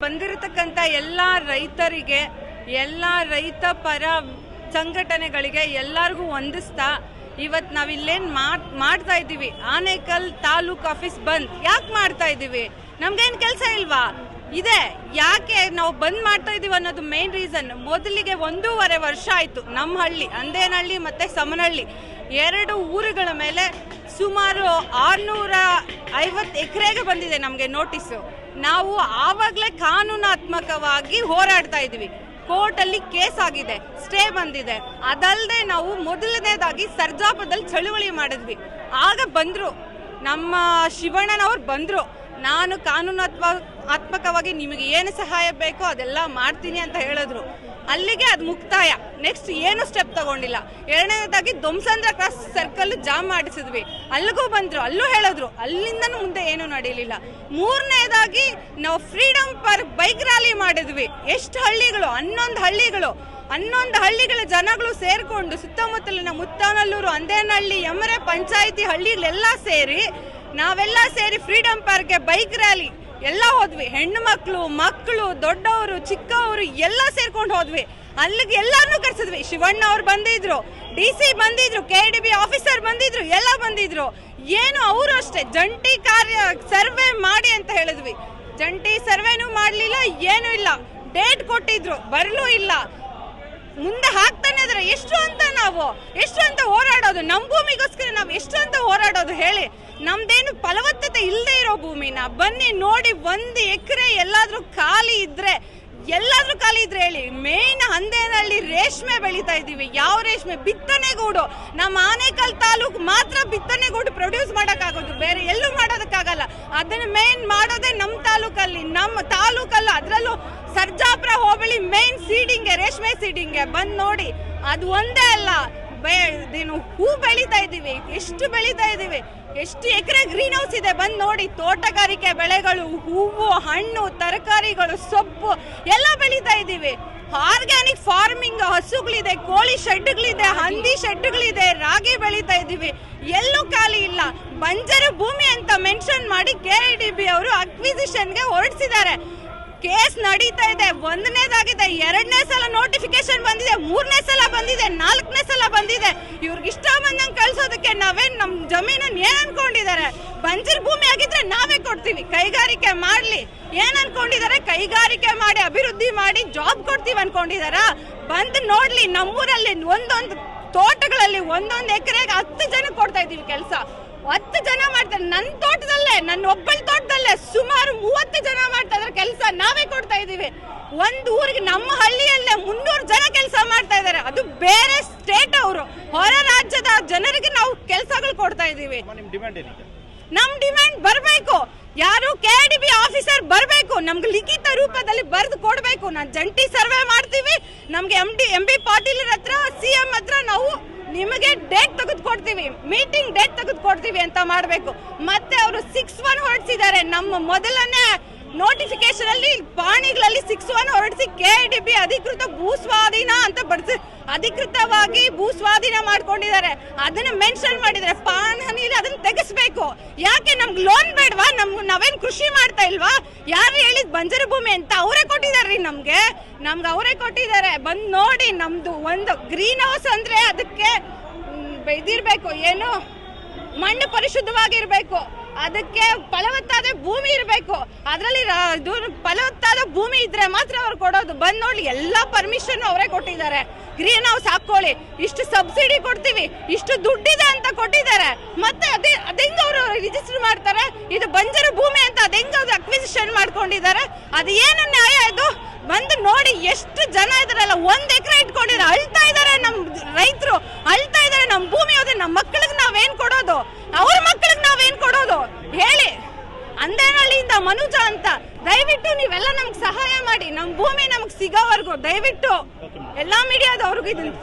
ಬಂದಿರತಕ್ಕಂಥ ಎಲ್ಲ ರೈತರಿಗೆ, ಎಲ್ಲ ರೈತ ಪರ ಸಂಘಟನೆಗಳಿಗೆ ಎಲ್ಲರಿಗೂ ವಂದಿಸ್ತಾ ಇವತ್ತು ನಾವಿಲ್ಲೇನು ಮಾಡ್ತಾ ಇದ್ದೀವಿ, ಆನೇಕಲ್ ತಾಲೂಕು ಆಫೀಸ್ ಬಂದ್ ಯಾಕೆ ಮಾಡ್ತಾ ಇದ್ದೀವಿ? ನಮ್ಗೇನು ಕೆಲಸ ಇಲ್ವಾ? ಇದೆ. ಯಾಕೆ ನಾವು ಬಂದ್ ಮಾಡ್ತಾ ಇದೀವಿ ಅನ್ನೋದು ಮೇನ್ ರೀಸನ್. ಮೊದಲಿಗೆ 1.5 ವರ್ಷ ಆಯ್ತು ನಮ್ಮ ಹಳ್ಳಿ ಅಂದೇನಹಳ್ಳಿ ಮತ್ತೆ ಸಮನಹಳ್ಳಿ 2 ಊರುಗಳ ಮೇಲೆ ಸುಮಾರು 650 ಎಕರೆಗೆ ಬಂದಿದೆ ನಮಗೆ ನೋಟಿಸು. ನಾವು ಆವಾಗಲೇ ಕಾನೂನಾತ್ಮಕವಾಗಿ ಹೋರಾಡ್ತಾ ಇದೀವಿ. ಕೋರ್ಟಲ್ಲಿ ಕೇಸ್ ಆಗಿದೆ, ಸ್ಟೇ ಬಂದಿದೆ. ಅದಲ್ಲದೆ ನಾವು ಮೊದಲನೇದಾಗಿ ಸರ್ಜಾಪದಲ್ಲಿ ಚಳುವಳಿ ಮಾಡಿದ್ವಿ. ಆಗ ಬಂದ್ರು ನಮ್ಮ ಶಿವಣ್ಣನವ್ರು ಬಂದ್ರು, ನಾನು ಕಾನೂನಾತ್ಮಕವಾಗಿ ನಿಮಗೆ ಏನು ಸಹಾಯ ಬೇಕೋ ಅದೆಲ್ಲ ಮಾಡ್ತೀನಿ ಅಂತ ಹೇಳಿದ್ರು. ಅಲ್ಲಿಗೆ ಅದು ಮುಕ್ತಾಯ. ನೆಕ್ಸ್ಟ್ ಏನು ಸ್ಟೆಪ್ ತಗೊಂಡಿಲ್ಲ. ಎರಡನೇದಾಗಿ ದೊಮ್ಸಂದ್ರ ಕ್ರಾಸ್ ಸರ್ಕಲ್ ಜಾಮ್ ಮಾಡಿಸಿದ್ವಿ, ಅಲ್ಲಿಗೂ ಬಂದ್ರು, ಅಲ್ಲೂ ಹೇಳಿದ್ರು, ಅಲ್ಲಿಂದನೂ ಮುಂದೆ ಏನು ನಡೀಲಿಲ್ಲ. ಮೂರನೇದಾಗಿ ನಾವು ಫ್ರೀಡಮ್ ಪಾರ್ಕ್ ಬೈಕ್ ರ್ಯಾಲಿ ಮಾಡಿದ್ವಿ. ಎಷ್ಟು ಹಳ್ಳಿಗಳು, 11 ಹಳ್ಳಿಗಳ ಜನಗಳು ಸೇರ್ಕೊಂಡು ಸುತ್ತಮುತ್ತಲಿನ ಮುತ್ತಾನಲ್ಲೂರು, ಅಂದೇನಹಳ್ಳಿ, ಯಮರೆ ಪಂಚಾಯಿತಿ ಹಳ್ಳಿಗಳೆಲ್ಲ ಸೇರಿ ನಾವೆಲ್ಲ ಸೇರಿ ಫ್ರೀಡಮ್ ಪಾರ್ಕ್ಗೆ ಬೈಕ್ ರ್ಯಾಲಿ ಎಲ್ಲ ಹೋದ್ವಿ. ಹೆಣ್ಣು ಮಕ್ಕಳು, ದೊಡ್ಡವರು, ಚಿಕ್ಕವರು ಎಲ್ಲ ಸೇರ್ಕೊಂಡು ಹೋದ್ವಿ. ಅಲ್ಲಿಗೆ ಎಲ್ಲಾರನ್ನೂ ಕರ್ಸಿದ್ವಿ. ಶಿವಣ್ಣ ಅವ್ರು ಬಂದಿದ್ರು, DC ಬಂದಿದ್ರು, KDB ಆಫೀಸರ್ ಬಂದಿದ್ರು, ಎಲ್ಲ ಬಂದಿದ್ರು. ಏನು ಅವರು ಅಷ್ಟೇ ಜಂಟಿ ಸರ್ವೆ ಮಾಡಿ ಅಂತ ಹೇಳಿದ್ವಿ. ಜಂಟಿ ಸರ್ವೆನೂ ಮಾಡಲಿಲ್ಲ, ಏನೂ ಇಲ್ಲ. ಡೇಟ್ ಕೊಟ್ಟಿದ್ರು, ಬರಲೂ ಇಲ್ಲ. ಮುಂದೆ ಹಾಕ್ತಾನೆ ಇದ್ರೆ ಎಷ್ಟು ಅಂತ ಹೋರಾಡೋದು? ನಮ್ಮ ಭೂಮಿಗೋಸ್ಕರ ನಾವು ಎಷ್ಟು ಅಂತ ಹೋರಾಡೋದು ಹೇಳಿ? ನಮ್ದೇನು ಫಲವತ್ತತೆ ಇಲ್ಲದೆ ಇರೋ ಭೂಮಿನ ಬನ್ನಿ ನೋಡಿ. 1 ಎಕರೆ ಎಲ್ಲಾದ್ರೂ ಖಾಲಿ ಇದ್ರೆ ಹೇಳಿ. ಮೇನ್ ಅಂದೇನಹಳ್ಳಿ ರೇಷ್ಮೆ ಬೆಳೀತಾ ಇದೀವಿ. ಯಾವ ರೇಷ್ಮೆ? ಬಿತ್ತನೆಗೂಡು. ನಮ್ಮ ಆನೇಕಲ್ ತಾಲೂಕು ಮಾತ್ರ ಬಿತ್ತನೆಗೂಡು ಪ್ರೊಡ್ಯೂಸ್ ಮಾಡೋಕ್ಕಾಗೋದು, ಬೇರೆ ಎಲ್ಲೂ ಮಾಡೋದಕ್ಕಾಗಲ್ಲ. ಅದನ್ನ ಮೇನ್ ಮಾಡೋದೇ ನಮ್ಮ ತಾಲೂಕಲ್ಲ. ಅದರಲ್ಲೂ ಸರ್ಜಾಪುರ ಹೋಬಳಿ ಮೇನ್ ಸೀಡಿಂಗ್ಗೆ, ರೇಷ್ಮೆ ಸೀಡಿಂಗ್ಗೆ ಬಂದ್ ನೋಡಿ. ಅದು ಒಂದೇ ಅಲ್ಲ, ಹೂ ಬೆಳೀತಾ ಇದೀವಿ. ಎಷ್ಟು ಬೆಳೀತಾ ಇದೀವಿ? ಎಷ್ಟು ಎಕರೆ ಗ್ರೀನ್ ಹೌಸ್ ಇದೆ ಬಂದ್ ನೋಡಿ. ತೋಟಗಾರಿಕೆ ಬೆಳೆಗಳು, ಹೂವು, ಹಣ್ಣು, ತರಕಾರಿಗಳು, ಸೊಪ್ಪು ಎಲ್ಲ ಬೆಳೀತಾ ಇದೀವಿ. ಆರ್ಗ್ಯಾನಿಕ್ ಫಾರ್ಮಿಂಗ್, ಹಸುಗಳಿದೆ, ಕೋಳಿ ಶೆಡ್ಗಳಿದೆ, ಹಂದಿ ಶೆಡ್ಗಳಿದೆ, ರಾಗಿ ಬೆಳೀತಾ ಇದೀವಿ. ಎಲ್ಲೂ ಖಾಲಿ ಇಲ್ಲ. ಬಂಜರು ಭೂಮಿ ಅಂತ ಮೆನ್ಷನ್ ಮಾಡಿ KDB ಅವರು ಅಕ್ವಿಸಿಷನ್ಗೆ ಹೊರಡಿಸಿದ್ದಾರೆ. ಕೇಸ್ ನಡೀತಾ ಇದೆ. 1ನೇದಾಗಿದೆ, 2ನೇ ಸಲ ನೋಟಿಫಿಕೇಶನ್ ಬಂದಿದೆ, 3ನೇ ಸಲ ಬಂದಿದೆ, 4ನೇ ಸಲ ಬಂದಿದೆ. ಇವ್ರಿಗೆ ಇಷ್ಟ ಬಂದಂಗೆ ಕಳ್ಸೋದಕ್ಕೆ ನಮ್ಮ ಜಮೀನನ್ನು ಏನ್ ಅನ್ಕೊಂಡಿದ್ದಾರೆ? ಬಂಜರ್ ಭೂಮಿ ಆಗಿದ್ರೆ ನಾವೇ ಕೊಡ್ತೀವಿ, ಕೈಗಾರಿಕೆ ಮಾಡ್ಲಿ. ಏನ್ ಅನ್ಕೊಂಡಿದ್ದಾರೆ? ಕೈಗಾರಿಕೆ ಮಾಡಿ, ಅಭಿವೃದ್ಧಿ ಮಾಡಿ, ಜಾಬ್ ಕೊಡ್ತೀವಿ ಅನ್ಕೊಂಡಿದಾರ? ಬಂದ್ ನೋಡ್ಲಿ. ನಮ್ಮೂರಲ್ಲಿ ಒಂದೊಂದು ತೋಟಗಳಲ್ಲಿ 1 ಎಕರೆಗೆ 10 ಜನ ಕೊಡ್ತಾ ಇದೀವಿ ಕೆಲಸ. 10 ಜನ ಮಾಡ್ತಾರೆ. ನನ್ನ ಒಬ್ಬಳ ತೋಟದಲ್ಲೇ ಸುಮಾರು 30 ಜನ ಮಾಡ್ತಾ ಇದಾರೆ ಕೆಲಸ. ನಾವೇ ಕೊಡ್ತಾ ಇದೀವಿ. ಒಂದು ಊರಿಗೆ ನಮ್ಮ ಹಳ್ಳಿಯಲ್ಲೇ 300 ಜನ ಕೆಲಸ ಮಾಡ್ತಾ ಇದಾರೆ. ಅದು ಬೇರೆ ಸ್ಟೇಟ್ ಅವರು, ಹೊರ ರಾಜ್ಯದ ಜನರಿಗೆ ನಾವು ಕೆಲಸಗಳು ಕೊಡ್ತಾ ಇದೀವಿ. ನಮ್ ಡಿಮ್ಯಾಂಡ್ ಬರಬೇಕು. ಯಾರು KDB ಆಫೀಸರ್ ಬರಬೇಕು, ನಮ್ಗೆ ಲಿಖಿತ ರೂಪದಲ್ಲಿ ಬರೆದು ಕೊಡ್ಬೇಕು. ನಾನು ಜಂಟಿ ಸರ್ವೆ ಮಾಡ್ತೀವಿ, ನಮ್ಗೆ MB ಪಾಟೀಲ್ ಹತ್ರ, CM ಹತ್ರ ನಾವು ನಿಮಗೆ ಡೇಟ್ ತೆಗೆದುಕೊಡ್ತೀವಿ, ಮೀಟಿಂಗ್ ಡೇಟ್ ತೆಗೆದುಕೊಡ್ತೀವಿ ಅಂತ ಮಾಡಬೇಕು. ಮತ್ತೆ ಅವರು 6-1 ಹೊರಡಿಸಿದ್ದಾರೆ. ನಮ್ಮ ಮೊದಲನೇ ನೋಟಿಫಿಕೇಶನ್ ಅಲ್ಲಿ ಪಾಣಿಗಳಲ್ಲಿ 6-1 ಹೊರಡಿಸಿ KDB ಅಧಿಕೃತ ಭೂಸ್ವಾಧೀನ ಅಂತ ಬರೆಸಿ ಅಧಿಕೃತವಾಗಿ ಭೂಸ್ವಾಧೀನ ಮಾಡ್ಕೊಂಡಿದ್ದಾರೆ. ಅದನ್ನ ಮೆನ್ಷನ್ ಮಾಡಿದ್ದಾರೆ. ಪಾಣಿ ಅದನ್ನ ತೆಗಿಸ್ಬೇಕು. ಯಾಕೆ? ನಮ್ಗೆ ಲೋನ್ ಬೇಡವಾ? ನಾವೇನ್ ಕೃಷಿ ಮಾಡ್ತಾ ಇಲ್ವಾ? ಯಾರು ಹೇಳಿದ್ ಬಂಜರು ಭೂಮಿ ಅಂತ? ಅವರೇ ಕೊಟ್ಟಿದಾರ್ರಿ ನಮ್ಗೆ ಅವರೇ ಕೊಟ್ಟಿದ್ದಾರೆ. ಬಂದ್ ನೋಡಿ. ನಮ್ದು ಒಂದು ಗ್ರೀನ್ ಹೌಸ್ ಅಂದ್ರೆ ಅದಕ್ಕೆ ಇದಿರ್ಬೇಕು, ಏನು ಮಣ್ಣು ಪರಿಶುದ್ಧವಾಗಿರ್ಬೇಕು, ಅದಕ್ಕೆ ಫಲವತ್ತಾದ ಭೂಮಿ ಇರಬೇಕು. ಅದರಲ್ಲಿ ಫಲವತ್ತಾದ ಭೂಮಿ ಇದ್ರೆ ಮಾತ್ರ ಅವ್ರು ಕೊಡೋದು. ಬಂದ್ ನೋಡಿ, ಎಲ್ಲಾ ಪರ್ಮಿಷನ್ ಅವರೇ ಕೊಟ್ಟಿದ್ದಾರೆ. ಗ್ರೀನ್ ಹೌಸ್ ಹಾಕೊಳ್ಳಿ, ಇಷ್ಟು ಸಬ್ಸಿಡಿ ಕೊಡ್ತೀವಿ, ಇಷ್ಟು ದುಡ್ಡಿದೆ ಅಂತ ಕೊಟ್ಟಿದ್ದಾರೆ. ಮತ್ತೆ ಅದೆಂಗ ಅವರು ರಿಜಿಸ್ಟರ್ ಮಾಡ್ತಾರೆ? ಇದು ಬಂಜರು ಭೂಮಿ ಅಂತ ಅದೆಂಗ ಅಕ್ವಿಸಿಷನ್ ಮಾಡ್ಕೊಂಡಿದ್ದಾರೆ? ಅದು ಏನು ನ್ಯಾಯ ಇದು? ಬಂದು ನೋಡಿ. ಎಷ್ಟು ಜನ ಇದಾರಲ್ಲ, 1 ಎಕರೆ ಇಟ್ಕೊಂಡಿದ್ದಾರೆ, ಅಳ್ತಾ ಇದಾರೆ. ನಮ್ ರೈತರು ಅಳ್ತಾ ಇದಾರೆ. ನಮ್ ಭೂಮಿ ಹೋದ್ರೆ ನಮ್ಮ ಮಕ್ಕಳಿಗೆ ನಾವೇನ್ ಕೊಡೋದು? ಅವ್ರ ಮಕ್ಕಳಿಗೆ ನಾವೇನ್ ಕೊಡೋದು ಹೇಳಿ? ಅಂದೇನಹಳ್ಳಿಯಿಂದ ಮನುಜ ಅಂತ. ದಯವಿಟ್ಟು ನೀವೆಲ್ಲ ನಮ್ಗೆ ಸಹಾಯ ಮಾಡಿ, ನಮ್ ಭೂಮಿ ನಮ್ಗೆ ಸಿಗೋವರೆಗೂ ದಯವಿಟ್ಟು ಎಲ್ಲಾ ಮೀಡಿಯಾದವ್ರಿಗೂ ಇದನ್ನ